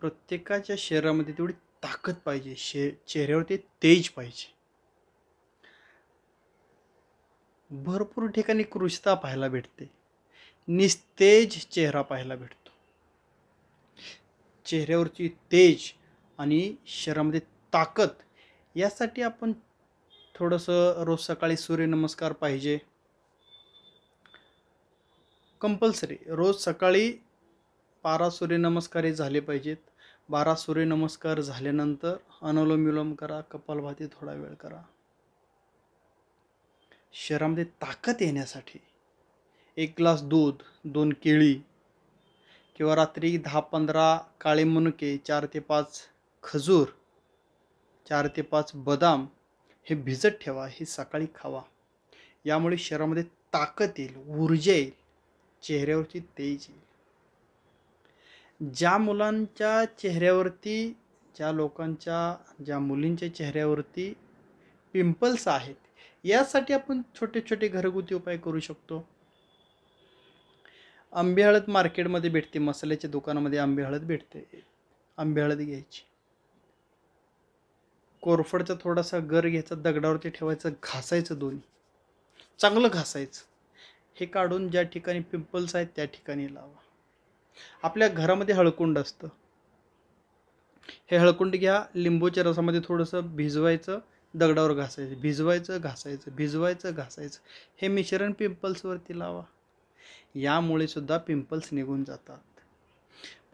प्रत्येकाच्या शरीरामध्ये तेवढी ताकद पाहिजे, चेहऱ्यावरती तेज पाहिजे. भरपूर ठिकाणी कृशता पाहायला भेटते, निस्तेज चेहरा पाहायला भेटतो. चेहऱ्यावरची तेज आणि शरीरामध्ये ताकद यासाठी आपण थोडंसं रोज सकाळी सूर्यनमस्कार पाहिजे. कंपल्सरी रोज सकाळी 12 सूर्यनमस्कार हे झाले पाहिजेत. 12 सूर्यनमस्कार झाल्यानंतर अनुलोम विलोम करा, कपालभाती थोडा वेळ करा. शरीरामध्ये ताकद येण्यासाठी 1 ग्लास दूध, 2 केळी किंवा रात्री 10-15 काळे मनुके, 4 ते 5 खजूर, 4 ते 5 बदाम हे भिजत ठेवा. हे सकाळी खावा. यामुळे शरीरामध्ये ताकद येईल, ऊर्जा येईल, चेहऱ्यावरची तेज येईल. ज्या मुलांच्या चेहऱ्यावरती, ज्या मुलींच्या चेहऱ्यावरती पिंपल्स आहेत, यासाठी आपण छोटे छोटे घरगुती उपाय करू शकतो. आंबे हळद मार्केटमध्ये भेटते, मसाल्याच्या दुकानामध्ये आंबे हळद भेटते. आंबे हळद घ्यायची, कोरफडचा थोडासा गर घ्यायचा, दगडावरती ठेवायचं, घासायचं, दोन्ही चांगलं घासायचं. हे काढून ज्या ठिकाणी पिंपल्स आहेत त्या ठिकाणी लावा. आपल्या घरामध्ये हळकुंड असतं, हे हळकुंड घ्या, लिंबूच्या रसामध्ये थोडंसं भिजवायचं, दगडावर घासायचं, भिजवायचं, घासायचं, भिजवायचं, घासायचं. हे मिश्रण पिंपल्सवरती लावा. यामुळे सुद्धा पिंपल्स निघून जातात.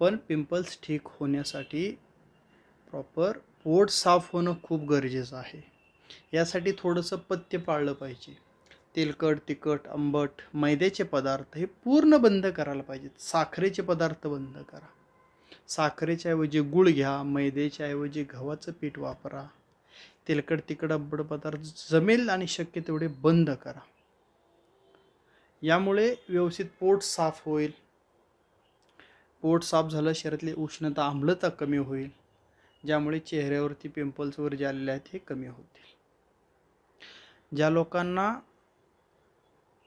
पण पिंपल्स ठीक होण्यासाठी प्रॉपर पोट साफ होणं खूप गरजेचं आहे. यासाठी थोडंसं पथ्य पाळलं पाहिजे. तेलकट, तिखट, आंबट, मैद्याचे पदार्थ हे पूर्ण बंद करायला पाहिजेत. साखरेचे पदार्थ बंद करा. साखरेच्या ऐवजी गूळ घ्या, मैद्याच्या ऐवजी गव्हाचं पीठ वापरा. तेलकट, तिखट, आंबट पदार्थ जमेल आणि शक्य तेवढे बंद करा. यामुळे व्यवस्थित पोट साफ होईल. पोट साफ झालं, शरीरातली उष्णता, आम्लता कमी होईल, ज्यामुळे चेहऱ्यावरती पिंपल्स वगैरे जे आलेले आहेत हे कमी होतील. ज्या लोकांना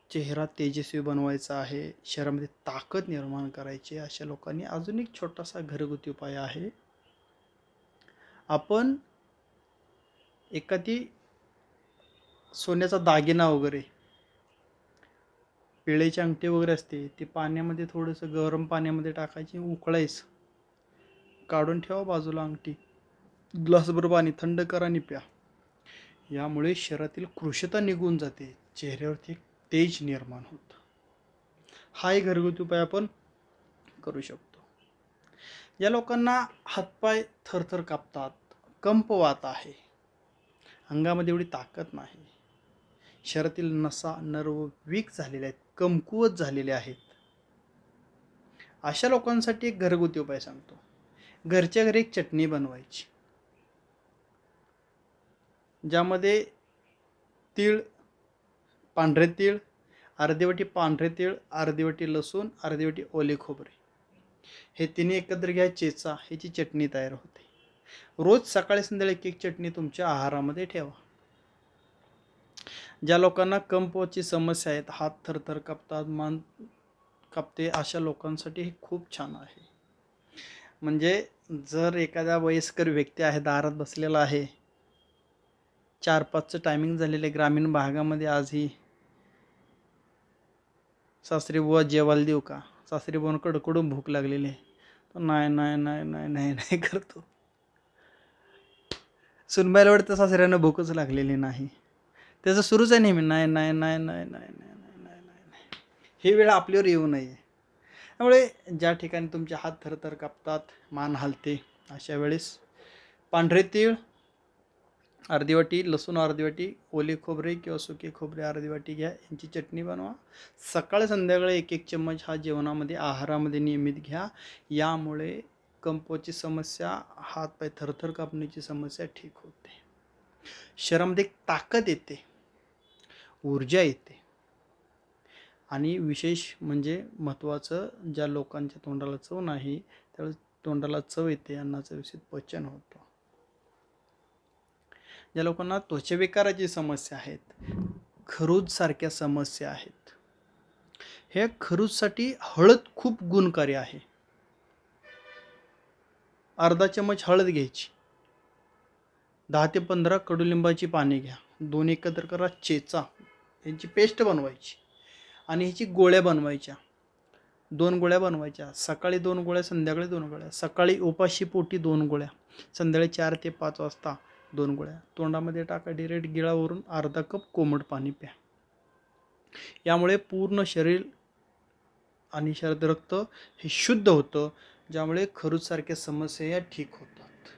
चेहरा तेजस्वी बनवायचा आहे, शरीरामध्ये ताकद निर्माण करायची, अशा लोकांनी अजून एक छोटासा घरगुती उपाय आहे. आपण एखादी सोन्याचा दागिना वगैरे, पिळेची अंगठी वगैरे असते, ती पाण्यामध्ये थोडंसं गरम पाण्यामध्ये टाकायची, उकळायचं, काढून ठेवा बाजूला अंगठी, ग्लासभर पाणी थंड करा आणि प्या. यामुळे शरीरातील कृशता निघून जाते, चेहऱ्यावरती एक तेज निर्माण होतं. हा एक घरगुती उपाय आपण करू शकतो. या लोकांना हातपाय थरथर कापतात, कंपवात आहे, अंगामध्ये एवढी ताकद नाही, शरीरातील नसा नर्व वीक झालेले आहेत, कमकुवत झालेले आहेत, अशा लोकांसाठी एक घरगुती उपाय सांगतो. घरच्या घरी एक चटणी बनवायची, ज्यामध्ये तीळ, पांढरे तीळ, अर्धी वाटी पांढरे तीळ, अर्धी वाटी लसूण, अर्धी वाटी ओले खोबरे, हे तिन्ही एकत्र घ्या, चेचा, ह्याची चटणी तयार होते. रोज सकाळी संध्याकाळी एक एक चटणी तुमच्या आहारामध्ये ठेवा. ज्या लोकांना कंपची समस्या आहेत, हात थरथर कापतात, मान कापते, अशा लोकांसाठी हे खूप छान आहे. म्हणजे जर एखादा वयस्कर व्यक्ती आहे, दारात बसलेला आहे, 4-5चं टायमिंग झालेलं आहे, ग्रामीण भागामध्ये आजही सासरी बुवा जेवायला देऊ का, सासरी बुवांना कडकडून भूक लागलेली आहे, तो नाही नाही नाही नाही नाही नाही करतो. सुनबाईला वाटतं सासऱ्यांना भूकच लागलेली नाही, त्याचं सुरूच आहे नेहमी नाही नाही नाही नाही नाही नाही नाही नाही. ही वेळ आपल्यावर येऊ नये. त्यामुळे ज्या ठिकाणी तुमचे हात थरथर कापतात, मान हलते, अशा वेळेस पांढरे तीळ अर्धी वाटी, लसूण अर्धी वाटी, ओले खोबरे किंवा सुके खोबरे अर्धी वाटी घ्या, यांची चटणी बनवा. सकाळी संध्याकाळी एक एक चम्मच हा जेवणामध्ये, आहारामध्ये नियमित घ्या. यामुळे कंपची समस्या, हातपाय थरथर कापण्याची समस्या ठीक होते. शरीरामध्ये एक ताकद येते, ऊर्जा येते. आणि विशेष म्हणजे महत्त्वाचं, ज्या लोकांच्या तोंडाला चव नाही त्यावेळेस तोंडाला चव येते, अन्नाचं व्यवस्थित पचन होतं. ज्या लोकांना त्वचाविकाराची समस्या आहेत, खरूज सारख्या समस्या आहेत, हे खरूजसाठी हळद खूप गुणकारी आहे. अर्धा चमच हळद घ्यायची, 10 ते 15 कडुलिंबाची पाने घ्या, दोन एकत्र करा, चेचा, यांची पेस्ट बनवायची आणि ह्याची गोळ्या बनवायच्या, 2 गोळ्या बनवायच्या, सकाळी 2 गोळ्या, संध्याकाळी 2 गोळ्या, सकाळी उपाशी पोटी 2 गोळ्या, संध्याकाळी 4 ते 5 वाजता 2 गोळ्या, तोंडामध्ये टाका, डिरेक्ट गिळावरून अर्धा कप कोमट पाणी प्या. यामुळे पूर्ण शरीर आणि शरीरात रक्त हे शुद्ध होतं, ज्यामुळे खरूजसारख्या समस्या या ठीक होतात.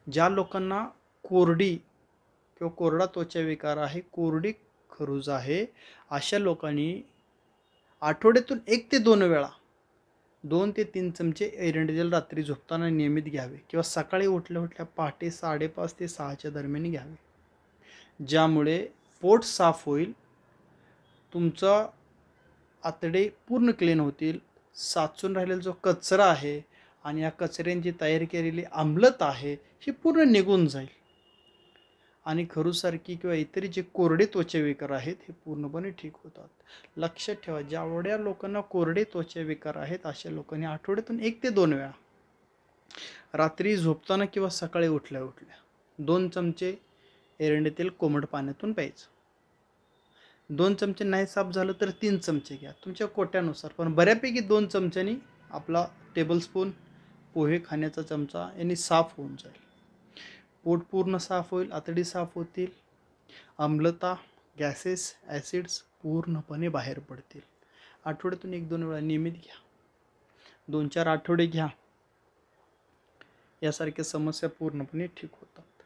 ज्या लोकांना कोरडी किंवा कोरडा त्वचा विकार आहे, कोरडी खरूज आहे, अशा लोकांनी आठवड्यातून 1 ते 2 वेळा 2 ते 3 चमचे एरंडी तेल रात्री झोपताना नियमित घ्यावे किंवा सकाळी उठल्या उठल्या पहाटे 5:30 ते 6च्या दरम्यान घ्यावे. ज्यामुळे पोट साफ होईल, तुमचा आतडे पूर्ण क्लीन होतील, साचून राहिलेला जो कचरा आहे आणि या कचऱ्यांची तयार केलेली आम्लता आहे ही पूर्ण निघून जाईल आणि खरूजसारखी किंवा इतर जे कोरडे त्वचा विकार आहेत हे पूर्णपणे ठीक होतात. लक्षात ठेवा, जेवढ्या लोकांना कोरडे त्वचा विकार आहेत अशा लोकांनी आठवड्यातून 1 ते 2 वेळा रात्री झोपताना किंवा सकाळी उठल्या उठल्या 2 चमचे एरंडी तेल कोमट पाण्यातून प्यायचं. 2 चमचे नाही साफ झालं तर 3 चमचे घ्या, तुमच्या कोट्यानुसार, पण बऱ्यापैकी 2 चमच्यांनी आपला टेबलस्पून पोहे खाण्याचा चमचा यांनी साफ होऊन जाईल. पोट पूर्ण साफ होईल, आतडी साफ होतील, आम्लता, गॅसेस, ॲसिड्स पूर्णपणे बाहेर पडतील. आठवड्यातून 1-2 वेळा नियमित घ्या, 2-4 आठवडे घ्या, यासारख्या समस्या पूर्णपणे ठीक होतात.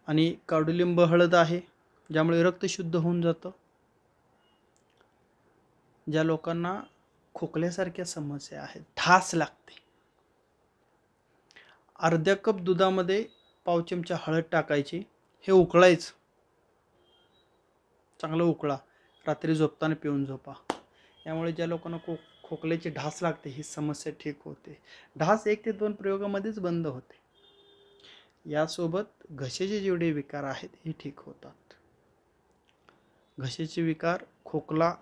आणि कडुलिंब हळद आहे, ज्यामुळे रक्त शुद्ध होऊन जातं. ज्या लोकांना खोकल्यासारख्या समस्या आहेत, ढास लागते, अर्ध्या कप दुधामध्ये पाव चमचा हळद टाकायची, हे उकळायचं, चांगलं उकळा, रात्री झोपताना पिऊन झोपा. यामुळे ज्या लोकांना खोकल्याची ढास लागते ही समस्या ठीक होते. ढास 1 ते 2 प्रयोगामध्येच बंद होते. यासोबत घशाचे जेवढे विकार आहेत हे ठीक होतात. घशाचे विकार, खोकला,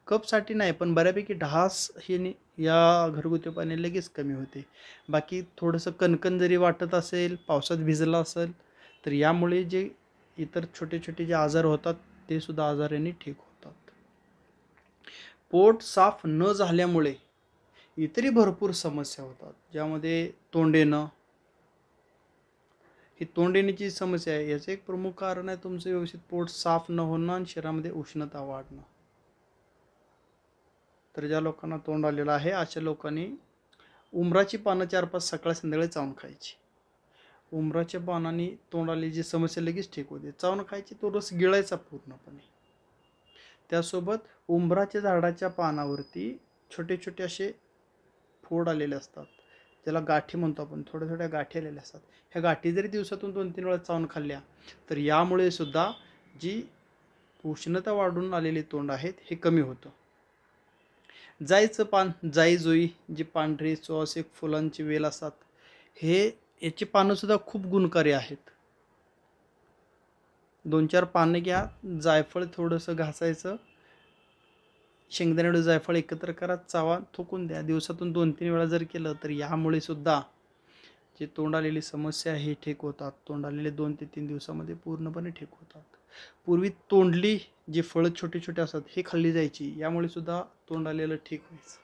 कफसाठी नाही, पण बऱ्यापैकी ढास ही या घरगुती उपायाने लगेच कमी होते. बाकी थोडंसं कणकण जरी वाटत असेल, पावसात भिजला असेल, तर यामुळे जे इतर छोटे छोटे जे आजार होतात ते सुद्धा आजार यांनी ठीक होतात. पोट साफ न झाल्यामुळे इतरही भरपूर समस्या होतात, ज्यामध्ये तोंड येणं, ही तोंड येण्याची समस्या आहे. याचं एक प्रमुख कारण आहे तुमचं व्यवस्थित पोट साफ न होणं आणि शरीरामध्ये उष्णता वाढणं. तर ज्या लोकांना तोंड आलेलं आहे अशा लोकांनी उमराची पानं 4-5 सकाळ संध्याकाळी चावून खायची. उमराच्या पानांनी तोंड आलेली समस्या लगेच ठीक होते. चावून खायची, तो रस गिळायचा पूर्णपणे. त्यासोबत उंबराच्या झाडाच्या पानावरती छोटे छोटे असे फोड आलेले असतात, ज्याला गाठी म्हणतो आपण, थोड्या थोड्या गाठी आलेल्या असतात. ह्या गाठी जरी दिवसातून 2-3 वेळा चावून खाल्ल्या तर यामुळे सुद्धा जी उष्णता वाढून आलेली तोंड आहेत हे कमी होतं. जाईचं पान, जाई जुई, जी पांढरी सुवासिक फुलांची वेल असतात, हे याची पानं सुद्धा खूप गुणकारी आहेत. 2-4 पानं घ्या, जायफळ थोडंसं घासायचं, शेंगदाणे जायफळ एकत्र करा, चावा, थुकून द्या. दिवसातून 2-3 वेळा जर केलं तर यामुळे सुद्धा जे तोंड आलेली समस्या आहे ठीक होतात. तोंड आलेले 2 ते 3 दिवसामध्ये पूर्णपणे ठीक होतात. पूर्वी तोंडली जी फळं छोटे छोटे असतात हे खाल्ली जायची, यामुळे सुद्धा तोंड आलेलं ठीक व्हायचं.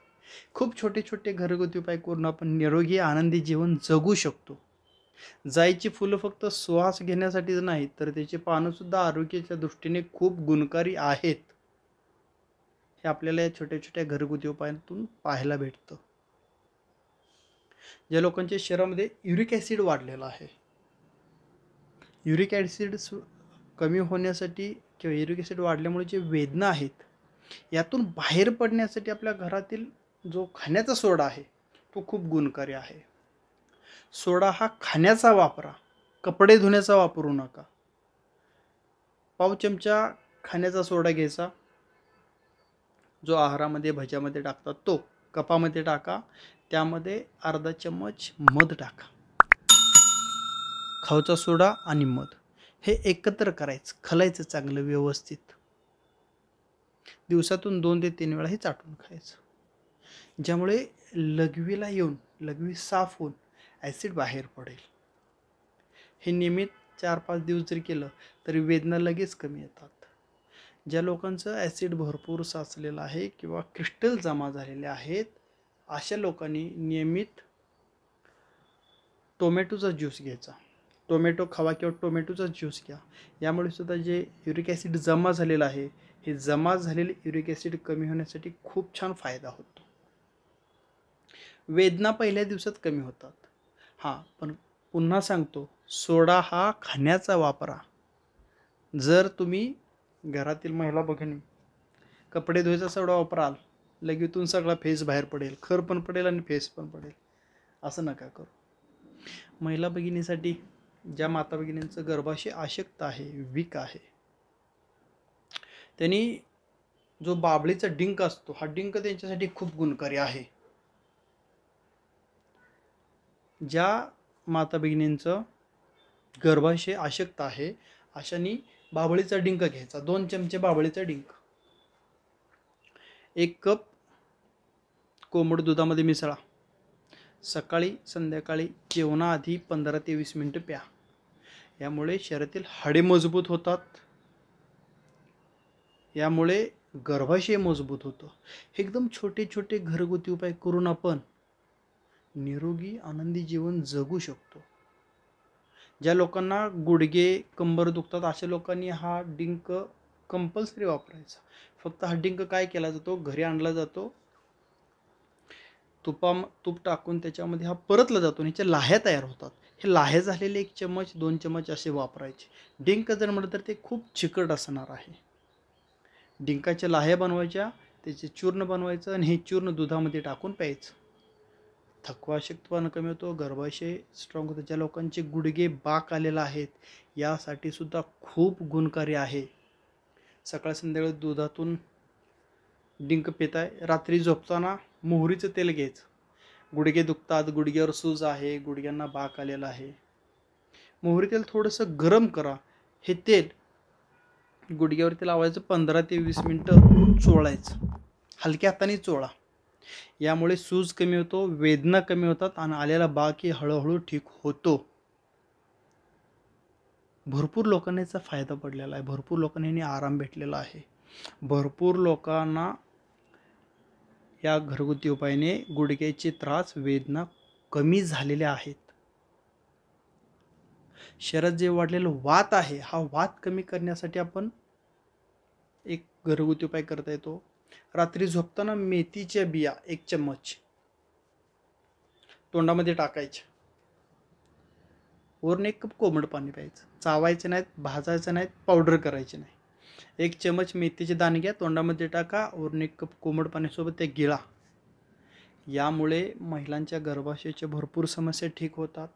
खूप छोटे छोटे घरगुती उपाय करून आपण निरोगी आनंदी जीवन जगू शकतो. जायची फुलं फक्त सुवास घेण्यासाठीच नाहीत, तर त्याची पानं सुद्धा आरोग्याच्या दृष्टीने खूप गुणकारी आहेत. हे आपल्याला या छोट्या छोट्या घरगुती उपायांतून पाहायला भेटतं. ज्या लोकांच्या शरीरामध्ये युरिक ॲसिड वाढलेला आहे, युरिक ॲसिड कमी होण्यासाठी किंवा युरिक ॲसिड वाढल्यामुळे जे वेदना आहेत यातून बाहेर पडण्यासाठी आपल्या घरातील जो खाण्याचा सोडा आहे तो खूप गुणकारी आहे. सोडा हा खाण्याचा वापरा, कपडे धुण्याचा वापरू नका. पाव चमचा खाण्याचा सोडा घ्यायचा, जो आहारामध्ये भज्यामध्ये टाकतात तो कपामध्ये टाका, त्यामध्ये अर्धा चम्मच मध टाका. खाऊचा सोडा आणि मध हे एकत्र करायचं, खलायचं चांगलं व्यवस्थित. दिवसातून 2 ते 3 वेळा हे चाटून खायचं, ज्यामुळे लघवीला येऊन लघवी साफ होऊन ॲसिड बाहेर पडेल. हे नियमित 4-5 दिवस जरी केलं तरी वेदना लगेच कमी येतात. ज्या लोकांचं ॲसिड भरपूर साचलेलं आहे किंवा क्रिस्टल जमा झालेले आहेत, अशा लोकांनी नियमित टोमॅटोचा ज्यूस घ्यायचा. टोमॅटो खावा किंवा टोमॅटोचा ज्यूस घ्या. यामुळे सुद्धा जे युरिक ॲसिड जमा झालेलं आहे, हे जमा झालेले युरिक ॲसिड कमी होण्यासाठी खूप छान फायदा होतो. वेदना पहिल्या दिवसात कमी होतात. पण पुन्हा सांगतो, सोडा हा खाण्याचा वापरा. जर तुम्ही घरातील महिला भगिनी कपडे धुवायचा सोडा वापराल, लगेचून सगळा फेस बाहेर पडेल, खर पण पडेल आणि फेस पण पडेल. असं नका करू. महिला भगिनीसाठी, ज्या माता भगिनींचं गर्भाशय अशक्त आहे, वीक आहे, त्यांनी जो बाबळीचा डिंक असतो, हा डिंक त्यांच्यासाठी खूप गुणकारी आहे. ज्या माता भगिनींचं गर्भाशय अशक्त आहे, अशांनी बाबळीचा डिंक घ्यायचा. 2 चमचे बाबळीचा डिंक 1 कप कोमट दुधामध्ये मिसळा. सकाळी संध्याकाळी जेवणाआधी 15 ते 20 मिनिटं प्या. यामुळे शरीरातील हाडे मजबूत होतात. यामुळे गर्भाशय मजबूत होतं. एकदम छोटे छोटे घरगुती उपाय करून आपण निरोगी आनंदी जीवन जगू शकतो. ज्या लोकांना गुडघे कंबर दुखतात, अशा लोकांनी हा डिंक कंपल्सरी वापरायचा. फक्त हा डिंक काय केला जातो, घरी आणला जातो, तूप टाकून त्याच्यामध्ये हा परतला जातो आणि ह्याच्या लाह्या तयार होतात. हे लाह्या झालेले 1 चम्मच 2 चम्मच असे वापरायचे. डिंक जर म्हटलं तर ते खूप चिकट असणार आहे. डिंकाच्या लाह्या बनवायच्या, त्याचे चूर्ण बनवायचं आणि हे चूर्ण दुधामध्ये टाकून प्यायचं. थकवा अशक्तपणा कमी होतो, गर्भाशय स्ट्रॉंग होतं. ज्या लोकांचे गुडघे बाक आलेला आहेत, यासाठी सुद्धा खूप गुणकारी आहे. सकाळ संध्याकाळी दुधातून डिंक पिताय, रात्री झोपताना मोहरीचं तेल घ्यायचं. गुडघे दुखतात, गुडघ्यावर सूज आहे, गुडघ्यांना बाक आलेला आहे, मोहरी तेल थोडंसं गरम करा. हे तेल गुडघ्यावरती लावायचं, 15 ते 20 मिनटं चोळायचं, हलक्या हाताने चोळा. यामुळे सूज कमी होतो, वेदना कमी होतात आणि आलेला बाकी हळूहळू ठीक होतो. भरपूर लोकांना याचा फायदा पडलेला आहे. भरपूर लोकांना याने आराम भेटलेला आहे. भरपूर लोकांना या घरगुती उपायाने गुडघ्याचे त्रास, वेदना कमी झालेल्या आहेत. शरीरात जे वाढलेलं वात आहे, हा वात कमी करण्यासाठी आपण एक घरगुती उपाय करता येतो. रात्री झोपताना मेथीच्या बिया 1 चम्मच तोंडामध्ये टाकायच्या. वरून 1 कप कोमट पाणी प्यायचं. चावायचं नाहीत, भाजायचं नाहीत, पावडर करायची नाही. 1 चम्मच मेथीचे दाणे घ्या, तोंडामध्ये टाका, वरून 1 कप कोमट पाण्यासोबत ते गिळा. यामुळे महिलांच्या गर्भाशयाच्या भरपूर समस्या ठीक होतात.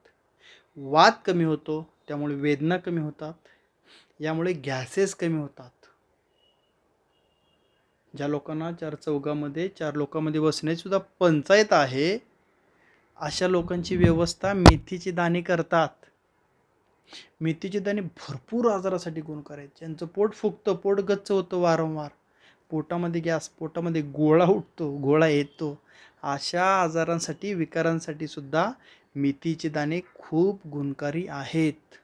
वात कमी होतो, त्यामुळे वेदना कमी होतात. यामुळे गॅसेस कमी होतात. ज्या लोकांना 4 लोकांमध्ये बसण्याची सुद्धा पंचायत आहे, अशा लोकांची व्यवस्था मेथीचे दाणे करतात. मेथीचे दाणे भरपूर आजारासाठी गुणकारी आहेत. ज्यांचं पोट फुगतं, पोट गच्च होतं वारंवार, पोटामध्ये गॅस, पोटामध्ये गोळा उठतो, गोळा येतो, अशा आजारांसाठी, विकारांसाठी सुद्धा मेथीचे दाणे खूप गुणकारी आहेत.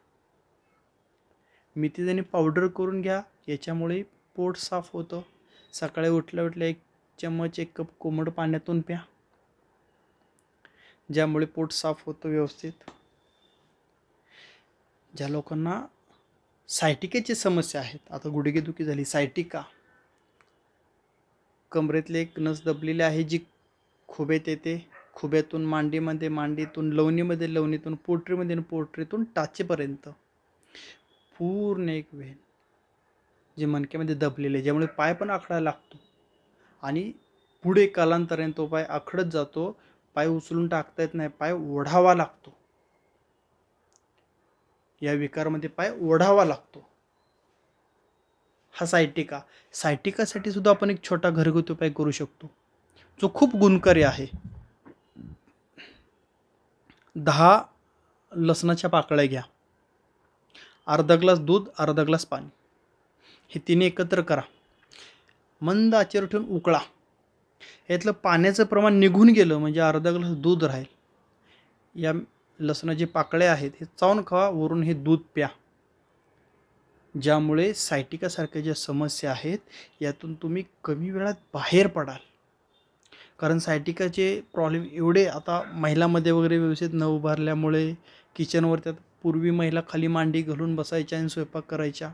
मेथी दाणे पावडर करून घ्या, याच्यामुळे पोट साफ होतं. सकाळी उठल्या उठल्या 1 चम्मच 1 कप कोमट पाण्यातून प्या, ज्यामुळे पोट साफ होतं व्यवस्थित. ज्या लोकांना सायटिकाची समस्या आहेत, आता गुडघेदुखी झाली, सायटिका, कमरेतले एक नस दबलेली आहे जी खुब्यात येते, खुब्यातून मांडीमध्ये, मांडीतून लवणीमध्ये, लवणीतून पोटरीमध्ये आणि पोटरीतून टाचेपर्यंत पूर्ण एक वेन जे मणक्यामध्ये दबलेले, ज्यामुळे पाय पण आखडायला लागतो आणि पुढे कालांतराने तो पाय आखडत जातो. पाय उचलून टाकता येत नाही, पाय ओढावा लागतो. या विकारामध्ये पाय ओढावा लागतो. हा सायटिकासाठी सुद्धा आपण एक छोटा घरगुती उपाय करू शकतो, जो खूप गुणकारी आहे. 10 लसणाच्या पाकळ्या घ्या, अर्धा ग्लास दूध, अर्धा ग्लास पाणी, हे 3 एकत्र करा, मंद आचेवर ठेवून उकळा. यातलं पाण्याचं प्रमाण निघून गेलं म्हणजे अर्धा ग्लास दूध राहील. या लसणाचे पाकळ्या आहेत हे चावून खावा, वरून हे दूध प्या. ज्यामुळे सायटिकासारख्या ज्या समस्या आहेत यातून तुम्ही कमी वेळात बाहेर पडाल. कारण सायटिकाचे प्रॉब्लेम एवढे आता महिलांमध्ये वगैरे व्यवस्थित न उभारल्यामुळे किचनवर त्यात पूर्वी महिला खाली मांडी घालून बसायच्या आणि स्वयंपाक करायच्या.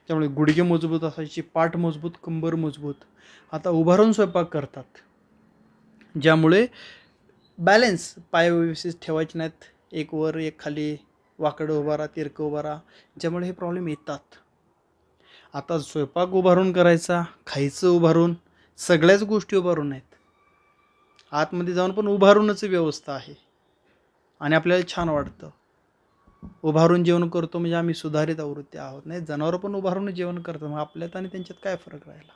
त्यामुळे गुडघे मजबूत असायचे, पाठ मजबूत, कंबर मजबूत. आता उभारून स्वयंपाक करतात, ज्यामुळे बॅलेन्स पाय व्यवस्थित ठेवायचे नाहीत, एक वर एक खाली, वाकडं उभा राहा, तिरकं उभा राहा, ज्यामुळे हे प्रॉब्लेम येतात. आता स्वयंपाक उभारून करायचा, खायचं उभारून, सगळ्याच गोष्टी उभारून आहेत. आतमध्ये जाऊन पण उभारूनच व्यवस्था आहे आणि आपल्याला छान वाटतं. उभारून जेवण करतो म्हणजे आम्ही सुधारित आवृत्ती आहोत. नाही, जनावरं पण उभारून जेवण करतात, मग आपल्यात आणि त्यांच्यात काय फरक राहिला.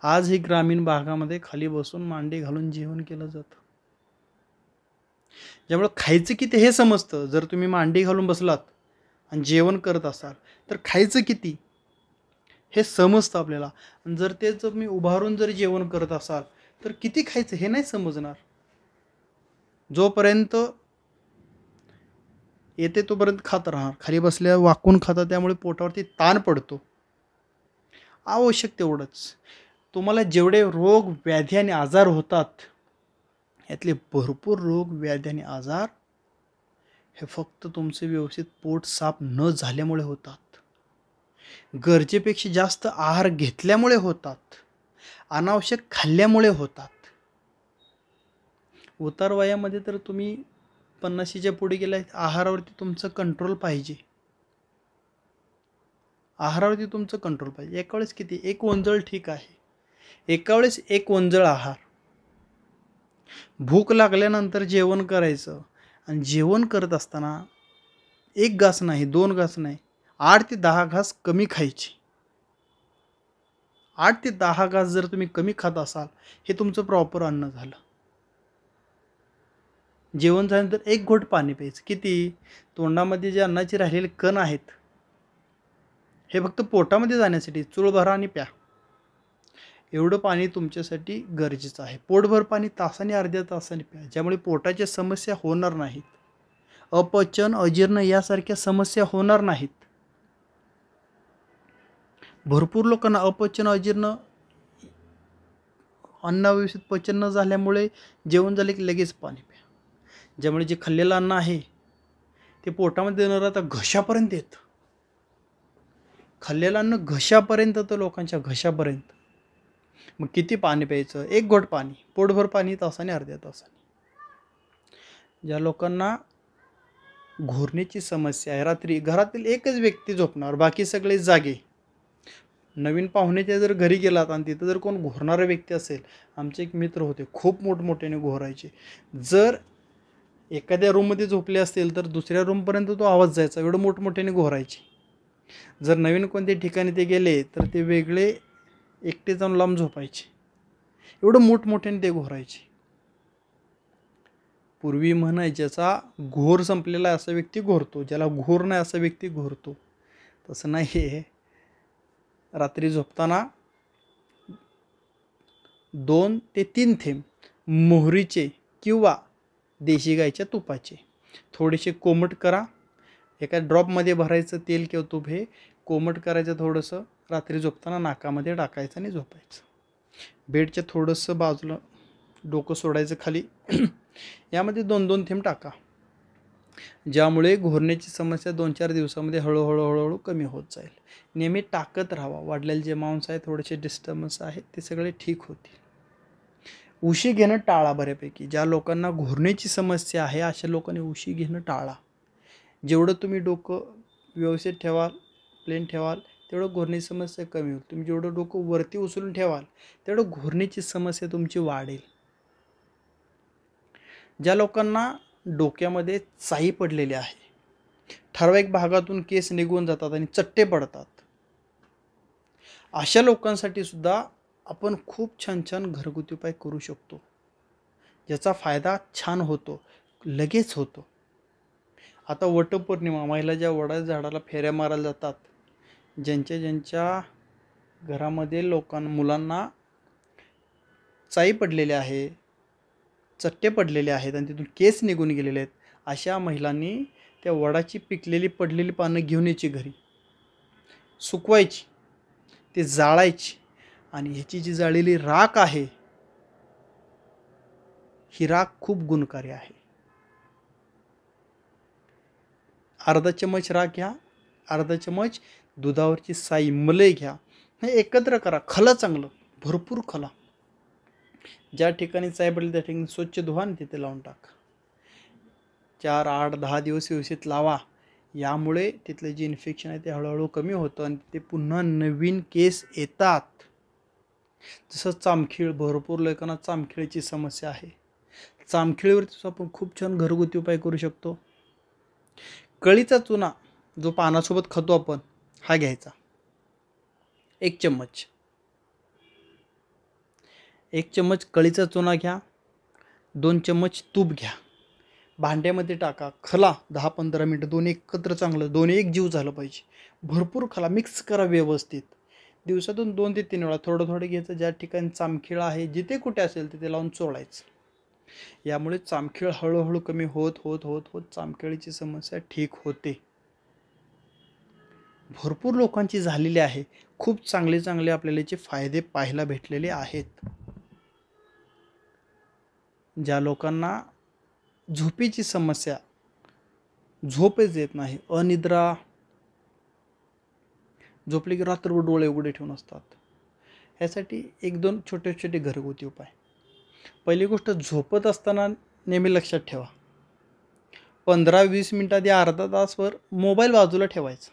आज ही ग्रामीण भागामध्ये खाली बसून मांडी घालून जेवण केलं जातं, ज्यामुळे खायचं किती हे समजतं. जर तुम्ही मांडी घालून बसलात आणि जेवण करत असाल तर खायचं किती हे समजतं आपल्याला. आणि जर तेच तुम्ही उभारून जर जेवण करत असाल तर किती खायचं हे नाही समजणार. जोपर्यंत येते तोपर्यंत खात राहणार, खाली बसल्यावर वाकून खाता, त्यामुळे पोटावरती ताण पडतो. आवश्यक तेवढंच. तुम्हाला जेवढे रोग व्याधी आणि आजार होतात यातले भरपूर रोग व्याधी आणि आजार हे फक्त तुमचे व्यवस्थित पोट साफ न झाल्यामुळे होतात, गरजेपेक्षा जास्त आहार घेतल्यामुळे होतात, अनावश्यक खाल्ल्यामुळे होतात. उतार वयामध्ये तर तुम्ही 50च्या पुढे गेलाय, आहारावरती तुमचं कंट्रोल पाहिजे. आहारावरती तुमचं कंट्रोल पाहिजे. एका वेळेस किती, एक वंजळ ठीक आहे, एका वेळेस एक वंजळ आहार. भूक लागल्यानंतर जेवण करायचं आणि जेवण करत असताना एक घास नाही, 2 घास नाही, 8 ते 10 घास कमी खायचे. 8 ते 10 घास जर तुम्ही कमी खात असाल, हे तुमचं प्रॉपर अन्न झालं. जेवण झाल्यानंतर एक घोट पाणी प्यायचं. किती, तोंडामध्ये जे अन्नाचे राहिलेले कण आहेत हे फक्त पोटामध्ये जाण्यासाठी चूळ भरा आणि प्या. एवढं पाणी तुमच्यासाठी गरजेचं आहे. पोटभर पाणी तासाने अर्ध्या तासाने प्या, ज्यामुळे पोटाच्या समस्या होणार नाहीत. अपचन, अजीर्ण यासारख्या समस्या होणार नाहीत. भरपूर लोकांना अपचन, अजीर्ण, अन्न व्यवस्थित पचन न झाल्यामुळे जेवण झाले की लगेच पाणी प्या, ज्यामुळे जे खाल्लेलं अन्न आहे ते पोटामध्ये न राहता घशापर्यंत येतं. खाल्लेलं अन्न घशापर्यंत तर लोकांच्या घशापर्यंत. मग किती पाणी प्यायचं, एक घोट पाणी, पोटभर पाणी तासाने अर्ध्या तासाने. ज्या लोकांना घोरण्याची समस्या आहे, रात्री घरातील एकच व्यक्ती झोपणार, बाकी सगळे जागे. नवीन पाहुण्याच्या जर घरी गेलात आणि तिथं जर कोण घोरणारा व्यक्ती असेल, आमचे एक मित्र होते, खूप मोठमोठ्याने घोरायचे. जर एखाद्या रूममध्ये झोपले असतील तर दुसऱ्या रूमपर्यंत तो आवाज जायचा, एवढं मोठमोठ्याने घोरायचे. जर नवीन कोणत्या ठिकाणी ते गेले तर ते वेगळे एकटे जाऊन लांब झोपायचे, एवढं मोठमोठ्याने ते घोरायचे. पूर्वी म्हणाय, ज्याचा घोर संपलेला असा व्यक्ती घोरतो, ज्याला घोर नाही असा व्यक्ती घोरतो. तसं नाही आहे. रात्री झोपताना 2 ते 3 थेंब मोहरीचे किंवा देशी गाईच्या तुपाचे थोडेसे कोमट करा. एका ड्रॉपमध्ये भरायचं तेल किंवा तूप, हे कोमट करायचं थोडंसं, रात्री झोपताना नाकामध्ये टाकायचं आणि झोपायचं. बेडच्या थोडंसं बाजूला डोकं सोडायचं खाली, यामध्ये 2-2 थेंब टाका, ज्यामुळे घोरण्याची समस्या 2-4 दिवसामध्ये हळूहळू कमी होत जाईल. नेहमी टाकत राहावा. वाढलेले जे मांस आहे, थोडेसे डिस्टर्बन्स आहेत, ते सगळे ठीक होतील. उशी घेणं टाळा बऱ्यापैकी. ज्या लोकांना घोरण्याची समस्या आहे अशा लोकांनी उशी घेणं टाळा. जेवढं तुम्ही डोकं व्यवस्थित ठेवाल, प्लेन ठेवाल, तेवढं घोरण्याची समस्या कमी होईल. तुम्ही जेवढं डोकं वरती उचलून ठेवाल तेवढं घोरण्याची समस्या तुमची वाढेल. ज्या लोकांना डोक्यामध्ये चाई पडलेली आहे, ठराविक भागातून केस निघून जातात आणि चट्टे पडतात, अशा लोकांसाठी सुद्धा आपण खूप छान छान घरगुती उपाय करू शकतो, ज्याचा फायदा छान होतो, लगेच होतो. आता वटपौर्णिमा, महिला ज्या वडाच्या झाडाला फेऱ्या मारायला जातात, ज्यांच्या घरामध्ये मुलांना चाई पडलेले आहे, चट्टे पडलेले आहेत आणि तिथून केस निघून गेलेले आहेत, अशा महिलांनी त्या वडाची पिकलेली पडलेली पानं घेऊन यायची घरी, सुकवायची, ते जाळायची आणि ह्याची जी जाळलेली राख आहे ही राख खूप गुणकारी आहे. अर्धा चमच राख घ्या, अर्धा चमच दुधावरची साई मलई घ्या, हे एकत्र करा, खला चांगलं भरपूर खला. ज्या ठिकाणी चाय पडली त्या ठिकाणी स्वच्छ धुवा आणि तिथे लावून टाका. 4, 8, 10 दिवस व्यवस्थित लावा. यामुळे तिथले जे इन्फेक्शन आहे ते हळूहळू कमी होतं आणि ते पुन्हा नवीन केस येतात. जसं चामखीळ, भरपूर लोकांना चामखीळची समस्या आहे. चामखीळीवरती आपण खूप छान घरगुती उपाय करू शकतो. कळीचा चुना जो पानासोबत खातो आपण, हा घ्यायचा 1 चम्मच. 1 चम्मच कळीचा चुना घ्या, 2 चम्मच तूप घ्या, भांड्यामध्ये टाका, खला 10-15 मिनटं, दोन्ही एकत्र चांगलं, दोन्ही एक जीव झालं पाहिजे. भरपूर खला, मिक्स करा व्यवस्थित. दिवसातून 2 ते 3 वेळा थोडं थोडं घ्यायचं. ज्या ठिकाणी चामखीळ आहे जिथे कुठे असेल तिथे लावून चोळायचं. यामुळे चामखीळ हळूहळू कमी होत होत होत होत चामखीळीची समस्या ठीक होते. भरपूर लोकांची झालेली आहे. खूप चांगले चांगले आपल्याला याचे फायदे पाहायला भेटलेले आहेत. ज्या लोकांना झोपेची समस्या, झोपच येत नाही, अनिद्रा, झोपले की रात्रभर डोळे उघडे ठेवून असतात, ह्यासाठी 1-2 छोटे छोटे घरगुती उपाय. पहिली गोष्ट, झोपत असताना नेहमी लक्षात ठेवा, 15-20 मिनिटं आधी अर्धा तासवर मोबाईल बाजूला ठेवायचा.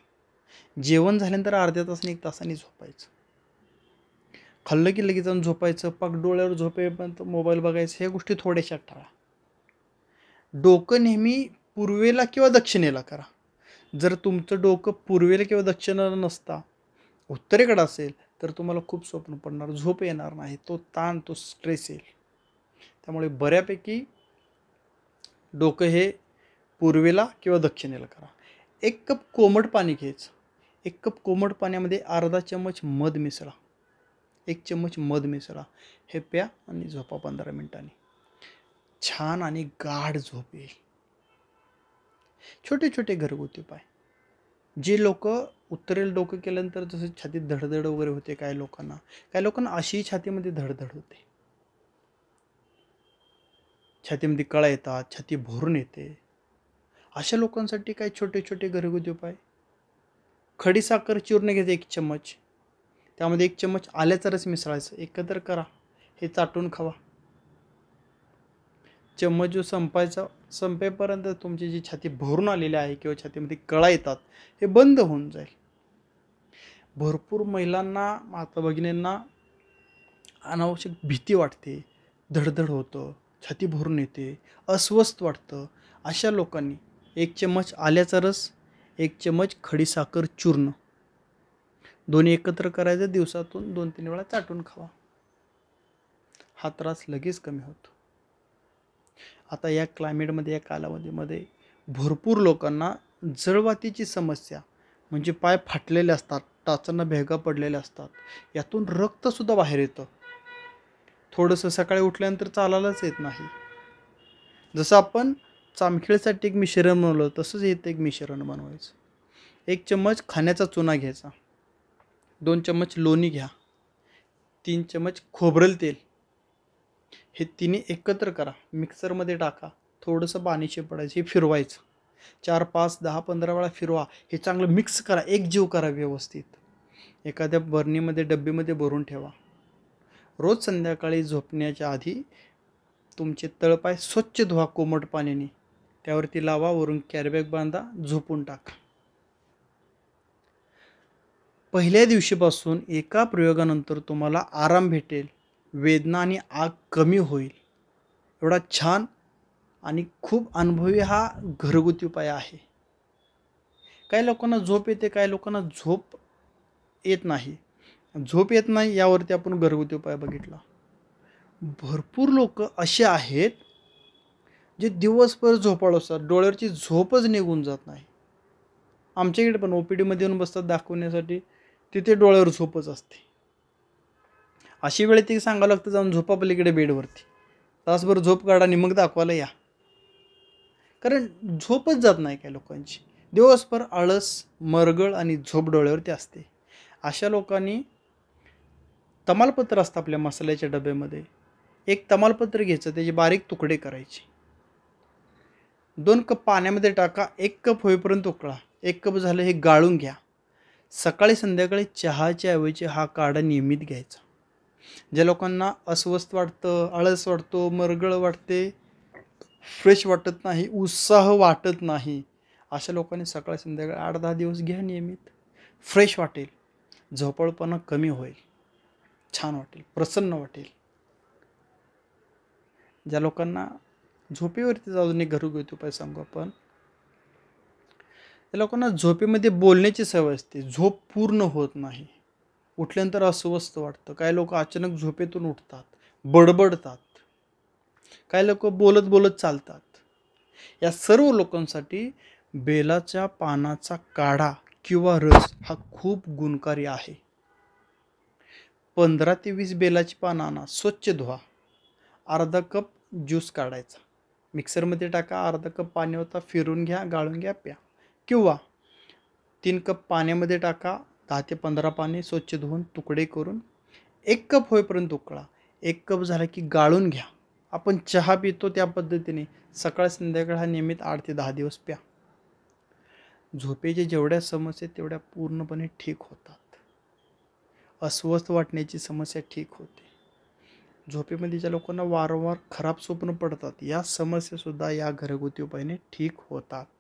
जेवण झाल्यानंतर अर्ध्या तासाने 1 तासाने झोपायचं. खाल्लं की लगेच जाऊन झोपायचं, पाक डोळ्यावर झोपेपर्यंत मोबाईल बघायचं, ह्या गोष्टी थोड्याशा टाळा. डोकं नेहमी पूर्वेला किंवा दक्षिणेला करा. जर तुमचं डोकं पूर्वेला किंवा दक्षिणेला नसता, उत्तरेकडे असेल, तर तुम्हाला खूप स्वप्न पडणार, झोप येणार नाही, तो ताण, तो स्ट्रेस येईल. त्यामुळे बऱ्यापैकी डोकं हे पूर्वेला किंवा दक्षिणेला करा. 1 कप कोमट पाणी घ्यायचं. 1 कप कोमट पाण्यामध्ये अर्धा चम्मच मध मिसळा, 1 चम्मच मध मिसळा, हे प्या आणि झोपा 15 मिनिटांनी. छान आणि गाढ झोप येईल. छोटे छोटे घरगुती उपाय. जे लोक उत्तरेला डोकं केल्यानंतर जसं छातीत धडधड वगैरे होते, काही लोकांना अशी छातीमध्ये धडधड होते, छातीमध्ये कळा येतात, छाती भरून येते, अशा लोकांसाठी काही छोटे छोटे घरगुती उपाय. खडीसाखर चूर्ण घ्यायचं 1 चम्मच, त्यामध्ये 1 चम्मच आल्याचा रस मिसळायचं, एकत्र करा, हे चाटून खावा. चम्मच जो संपेपर्यंत तुमची जी छाती भरून आलेली आहे किंवा छातीमध्ये कळा येतात हे बंद होऊन जाईल. भरपूर महिलांना, माता भगिनींना अनावश्यक भीती वाटते, धडधड होतं, छाती भरून येते, अस्वस्थ वाटतं. अशा लोकांनी 1 चम्मच आल्याचा रस, 1 चम्मच खडीसाखर चूर्ण, दोन्ही एकत्र करायचं, दिवसातून 2-3 वेळा चाटून खावा. हा त्रास लगेच कमी होतो. आता या क्लायमेटमध्ये, या कालावधीमध्ये भरपूर लोकांना जळवातीची समस्या, म्हणजे पाय फाटलेले असतात, टाचांना भेगा पडलेल्या असतात, यातून रक्तसुद्धा बाहेर येतं. थोडंसं सकाळी उठल्यानंतर चालायलाच येत नाही. जसं आपण चामखीळसाठी एक मिश्रण बनवलं तसंच इथं एक मिश्रण बनवायचं. 1 चम्मच खाण्याचा चुना घ्यायचा, 2 चम्मच लोणी घ्या, 3 चम्मच खोबरेल तेल, हे तिन्ही एकत्र करा, मिक्सरमध्ये टाका, थोडंसं पाणी शिपडायचं, हे फिरवायचं, 4, 5, 10, 15 वेळा फिरवा. हे चांगलं मिक्स करा, एकजीव करा व्यवस्थित. एखाद्या बर्नीमध्ये, डब्बीमध्ये भरून ठेवा. रोज संध्याकाळी झोपण्याच्या आधी तुमचे तळपाय स्वच्छ धुवा कोमट पाण्याने, त्यावरती लावा, वरून कॅरीबॅग बांधा, झोपून टाका. पहिल्या दिवशीपासून एका प्रयोगानंतर तुम्हाला आराम भेटेल, वेदना आणि आग कमी होईल. एवढा छान आणि खूप अनुभवी हा घरगुती उपाय आहे. काही लोकांना झोप येते, काही लोकांना झोप येत नाही. झोप येत नाही यावरती आपण घरगुती उपाय बघितला. भरपूर लोक असे आहेत जे दिवसभर झोपाळू असतात, डोळ्यावरची झोपच निघून जात नाही. आमच्याकडे पण OPD मध्ये येऊन बसतात दाखवण्यासाठी, तिथे डोळ्यावर झोपच असते. अशी वेळ ती सांगावं लागतं जाऊन झोपा पलीकडे बेडवरती, तासभर झोप काढा आणि मग दाखवायला या. कारण झोपच जात नाही काय लोकांची. दिवसभर आळस, मरगळ आणि झोप डोळ्यावरती असते. अशा लोकांनी तमालपत्र असतं आपल्या मसाल्याच्या डब्यामध्ये, एक तमालपत्र घ्यायचं, त्याचे बारीक तुकडे करायचे, 2 कप पाण्यामध्ये टाका, 1 कप होईपर्यंत उकळा, 1 कप झालं हे गाळून घ्या. सकाळी संध्याकाळी चहाच्या ऐवजी हा काढा नियमित घ्यायचा. ज्या लोकांना अस्वस्थ वाटतं, आळस वाटतो, मरगळ वाटते, फ्रेश वाटत नाही, उत्साह वाटत नाही, अशा लोकांनी सकाळी संध्याकाळी 8-10 दिवस घ्या नियमित. फ्रेश वाटेल, झोपळपणा कमी होईल, छान वाटेल, प्रसन्न वाटेल. ज्या लोकांना झोपेवरती अजून एक घरगुती उपाय सांगू आपण. त्या लोकांना झोपेमध्ये बोलण्याची सवय असते, झोप पूर्ण होत नाही, उठल्यानंतर अस्वस्थ वाटतं. काही लोक अचानक झोपेतून उठतात, बडबडतात, काही लोक बोलत बोलत चालतात. या सर्व लोकांसाठी बेलाच्या पानाचा काढा किंवा रस हा खूप गुणकारी आहे. 15 ते 20 बेलाची पानं आणा, स्वच्छ धुवा, अर्धा कप ज्यूस काढायचा, मिक्सरमध्ये टाका, अर्धा कप पाणी होता, फिरून घ्या, गाळून घ्या, प्या. किंवा 3 कप पाण्यामध्ये टाका, 10 ते 15 पाने स्वच्छ धुवून तुकडे करून 1 कप होईपर्यंत उकळा, 1 कप झाला की गाळून घ्या. आपण चहा पितो त्या पद्धतीने सकाळ संध्याकाळ हा नियमित 8 ते 10 दिवस प्या. झोपेच्या जेवढ्या समस्या तेवढ्या पूर्णपणे ठीक होतात. अस्वस्थ वाटण्याची समस्या ठीक होते. झोपेमध्ये ज्या लोकांना वारंवार खराब स्वप्न पडतात, या समस्यासुद्धा या घरगुती उपायाने ठीक होतात.